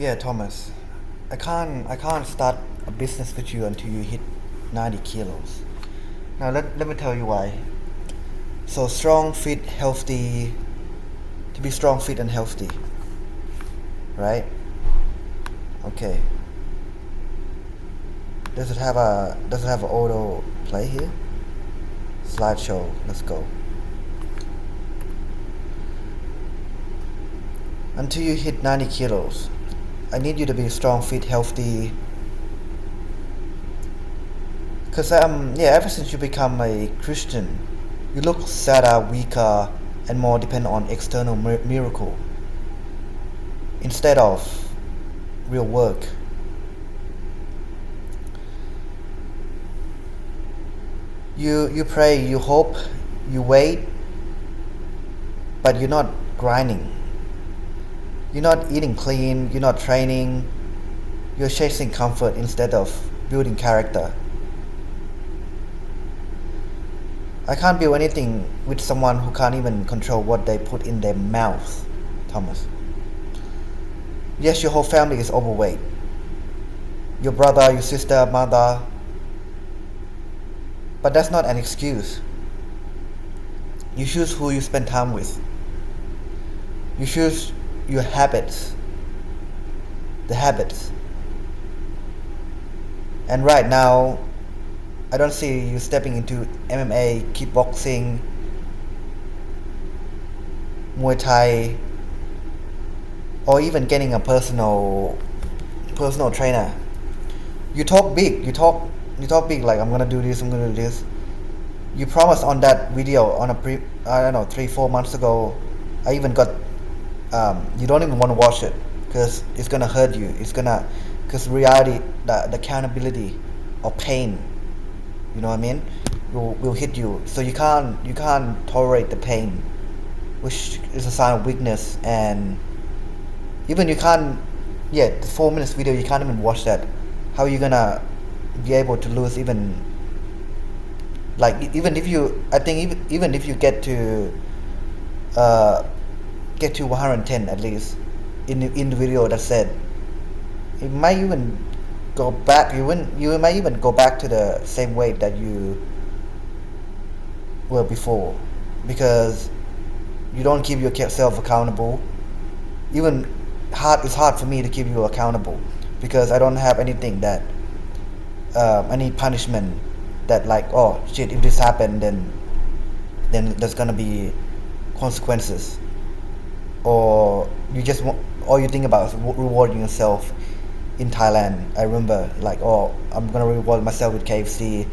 Yeah, Thomas, I can't start a business with you until you hit 90 kilos. Now let me tell you why. So strong, fit, healthy, to be strong, fit and healthy, right? Okay. Does it have a auto play here? Slideshow, let's go. Until you hit 90 kilos, I need you to be strong, fit, healthy. Because ever since you become a Christian, you look sadder, weaker, and more dependent on external miracle instead of real work. You pray, you hope, you wait, but you're not grinding. You're not eating clean, you're not training, you're chasing comfort instead of building character. I can't build anything with someone who can't even control what they put in their mouth, Thomas. Yes, your whole family is overweight. Your brother, your sister, mother. But that's not an excuse. You choose who you spend time with. You choose your habits. The habits. And right now, I don't see you stepping into MMA, kickboxing, Muay Thai, or even getting a personal trainer. You talk big. You talk big like I'm gonna do this. I'm gonna do this. You promised on that video on I don't know 3-4 months ago. I even got. You don't even want to watch it because it's gonna hurt you. Because reality, the accountability or pain. You know what I mean? Will hit you. So you can't tolerate the pain, which is a sign of weakness. And even you can't. Yeah, the 4 minutes video you can't even watch that. How are you gonna be able to lose even? Like even if you, I think even if you get to 110 at least in the video that said, it might even go back. You might even go back to the same weight that you were before, because you don't keep yourself accountable. Even it's hard for me to keep you accountable because I don't have anything that any punishment that like, oh shit, if this happened then there's gonna be consequences, or all you think about is rewarding yourself. In Thailand, I remember like, oh, I'm gonna reward myself with KFC.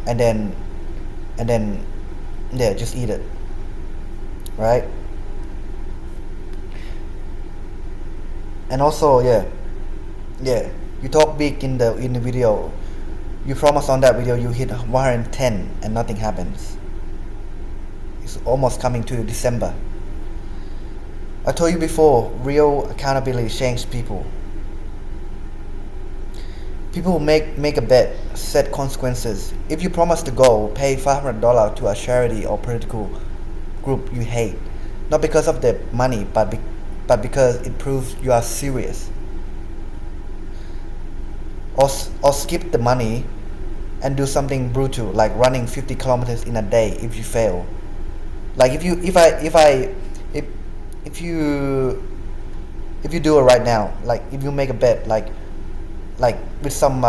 And then yeah, just eat it, right? And also, yeah, you talk big in the video. You promise on that video you hit 110 and nothing happens. It's almost coming to December. I told you before, real accountability changes people. People make a bet, set consequences. If you promise to go, pay $500 to a charity or political group you hate, not because of the money, but because it proves you are serious. Or skip the money and do something brutal, like running 50 kilometers in a day if you fail. Like if you do it right now, like if you make a bet, like with some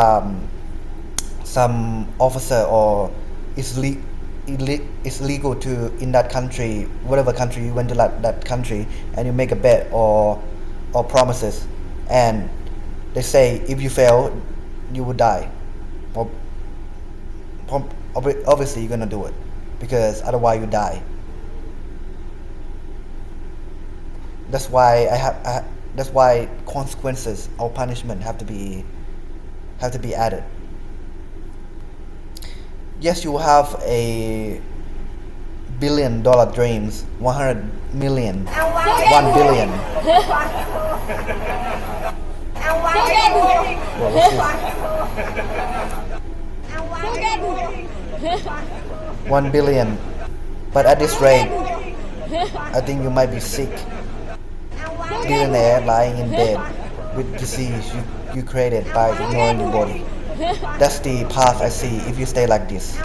officer, or it's legal to in that country, whatever country you went to, that country, and you make a bet or promises, and they say if you fail you will die, or obviously you're gonna do it because otherwise you die. That's why consequences or punishment have to be added. Yes, you have a $1 billion dreams, 100 million, 1 billion. Well, what's this? 1 billion. But at this rate, I think you might be sick. Billionaire lying in bed with disease you created by ignoring your body. That's the path I see if you stay like this.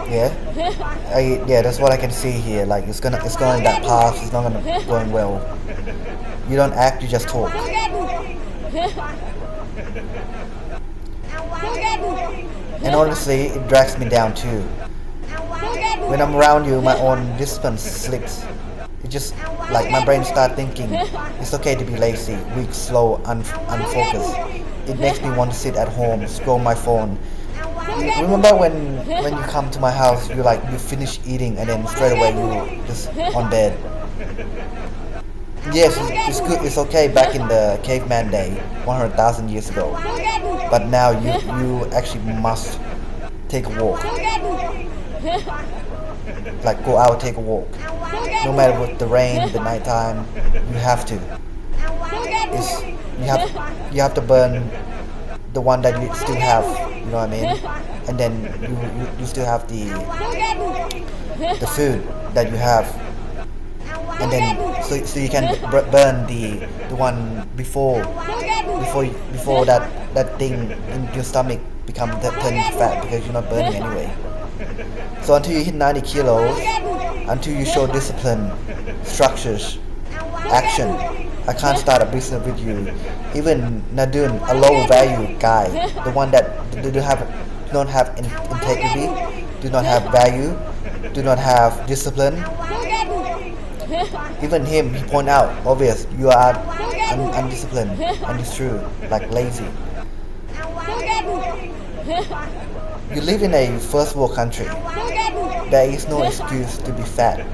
Yeah, that's what I can see here. Like it's going that path. It's not going well. You don't act, you just talk. And honestly, it drags me down too. When I'm around you, my own discipline slips. It just like my brain start thinking it's okay to be lazy, weak, slow, unfocused. It makes me want to sit at home, scroll my phone. Remember when you come to my house, you finish eating and then straight away you just on bed. Yes, it's good. It's okay back in the caveman day, 100,000 years ago. But now you actually must take a walk. Like go out, take a walk. No matter what the rain, the nighttime, you have to. It's, you have to burn the one that you still have. You know what I mean? And then you still have the food that you have. And then so you can burn the one before that thing in your stomach turn into fat because you're not burning anyway. So until you hit 90 kilos, until you show discipline, structures, action, I can't start a business with you. Even Nadun, a low value guy, the one that don't have integrity, do not have value, do not have discipline. Even him, he point out, obvious, you are undisciplined, and it's true, like lazy. You live in a first world country. There is no excuse to be fat.